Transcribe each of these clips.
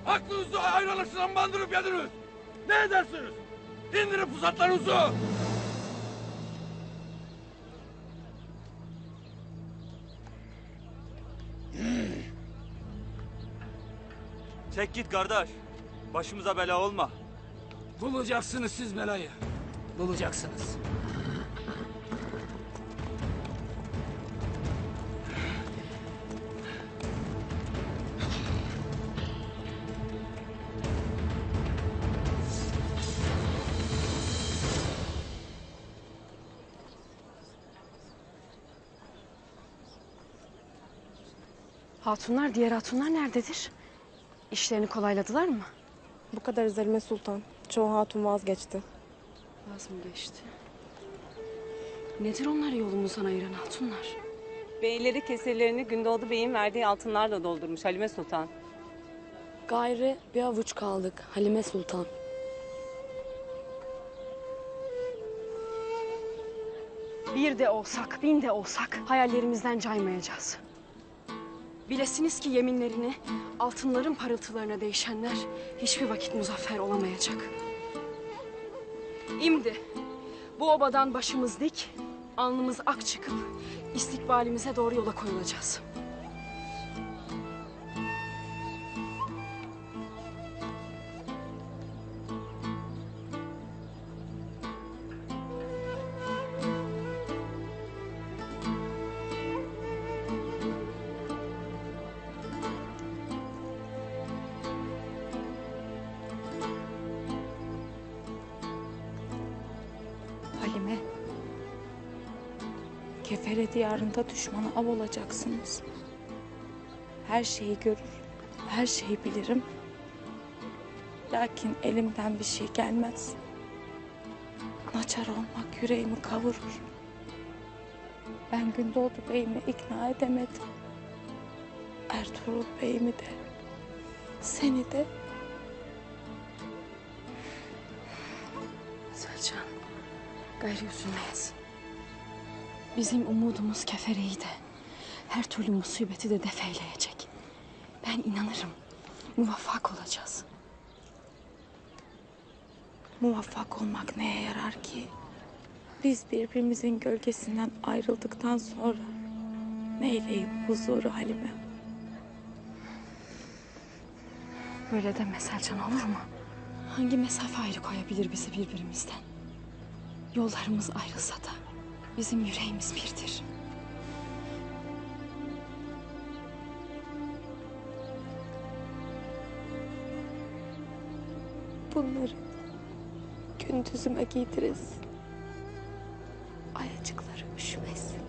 Aklınızı ayran bandırıp yediniz. Ne edersiniz? İndirin pusatlarınızı. Çek git kardeş. Başımıza bela olma. Bulacaksınız siz belayı. Bulacaksınız. Hatunlar, diğer hatunlar nerededir? İşlerini kolayladılar mı? Bu kadar Zalime Sultan. Çoğu hatun vazgeçti. Vaz mı geçti? Nedir onları yolumuzdan ayıran hatunlar? Beyleri kesirlerini Gündoğdu Bey'in verdiği altınlarla doldurmuş Halime Sultan. Gayrı bir avuç kaldık Halime Sultan. Bir de olsak, bin de olsak hayallerimizden caymayacağız. Bilesiniz ki yeminlerini altınların parıltılarına değişenler hiçbir vakit muzaffer olamayacak. İmdi bu obadan başımız dik, alnımız ak çıkıp istikbalimize doğru yola koyulacağız. Halime, Kefere diyarında düşmana av olacaksınız. Her şeyi görür, her şeyi bilirim. Lakin elimden bir şey gelmez. Naçar olmak yüreğimi kavurur. Ben Gündoğdu Bey'imi ikna edemedim. Ertuğrul Bey'imi de, seni de. Selcan, gayrı üzülmeyiz. Bizim umudumuz Kefere'yi de, her türlü musibeti de defeyleyecek. Ben inanırım, muvaffak olacağız. Muvaffak olmak neye yarar ki? Biz birbirimizin gölgesinden ayrıldıktan sonra neyleyip huzuru Halime? Böyle deme Selcan, olur mu? Hangi mesafe ayrı koyabilir bizi birbirimizden? Yollarımız ayrılsa da bizim yüreğimiz birdir. Bunları gündüzüme giydiririz. Ayacıkları üşümesin.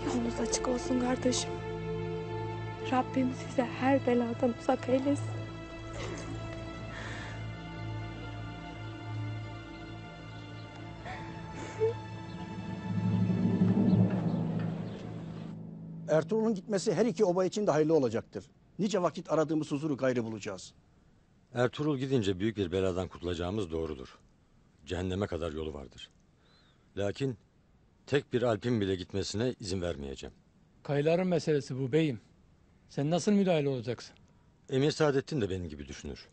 Yolunuz açık olsun kardeşim. Rabbim size her beladan uzak eylesin. Ertuğrul'un gitmesi her iki oba için de hayırlı olacaktır. Nice vakit aradığımız huzuru gayrı bulacağız. Ertuğrul gidince büyük bir beladan kurtulacağımız doğrudur. Cehenneme kadar yolu vardır. Lakin tek bir Alp'in bile gitmesine izin vermeyeceğim. Kayıların meselesi bu beyim. Sen nasıl müdahale olacaksın? Emir Saadettin de benim gibi düşünür.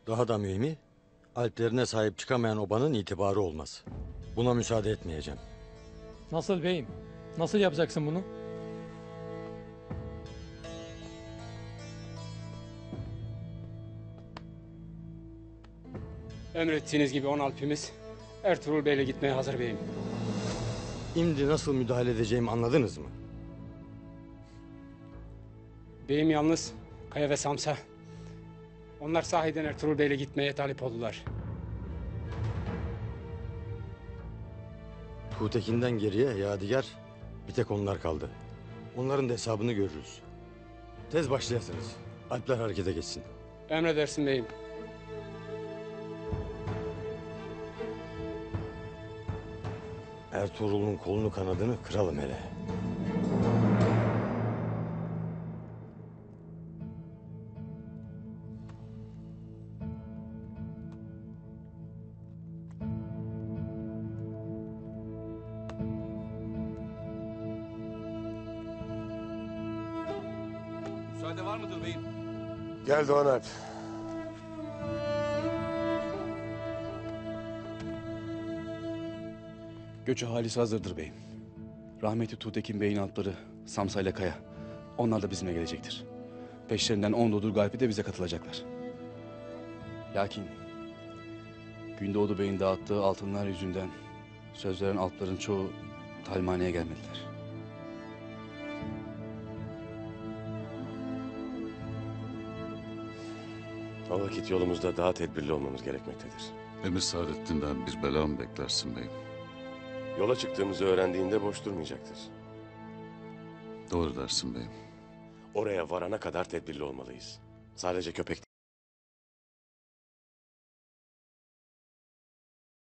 Daha da mühimi, Alplerine sahip çıkamayan obanın itibarı olmaz. Buna müsaade etmeyeceğim. Nasıl beyim? Nasıl yapacaksın bunu? Emrettiğiniz gibi 10 Alp'imiz Ertuğrul Bey'le gitmeye hazır beyim. Şimdi nasıl müdahale edeceğimi anladınız mı? Beyim yalnız Kaya ve Samsa. Onlar sahiden Ertuğrul Bey'le gitmeye talip oldular. Tuğtekin'den geriye Yadigar, bir tek onlar kaldı. Onların da hesabını görürüz. Tez başlayasınız. Alpler harekete geçsin. Emredersin beyim. Ertuğrul'un kolunu kanadını kıralım hele. var mıdır beyim? Gel Doğan Alp. Göç ahalisi hazırdır beyim. Rahmetli Tuğtekin Bey'in altları Samsa ile Kaya. Onlar da bizimle gelecektir. Peşlerinden 10 Dodur Galp'i de bize katılacaklar. Lakin Gündoğdu Bey'in dağıttığı altınlar yüzünden söz veren altların çoğu talimhaneye gelmediler. O vakit yolumuzda daha tedbirli olmamız gerekmektedir. Emir Saadettin'den bir bela mı beklersin beyim? Yola çıktığımızı öğrendiğinde boş durmayacaktır. Doğru dersin beyim. Oraya varana kadar tedbirli olmalıyız. Sadece köpek değil.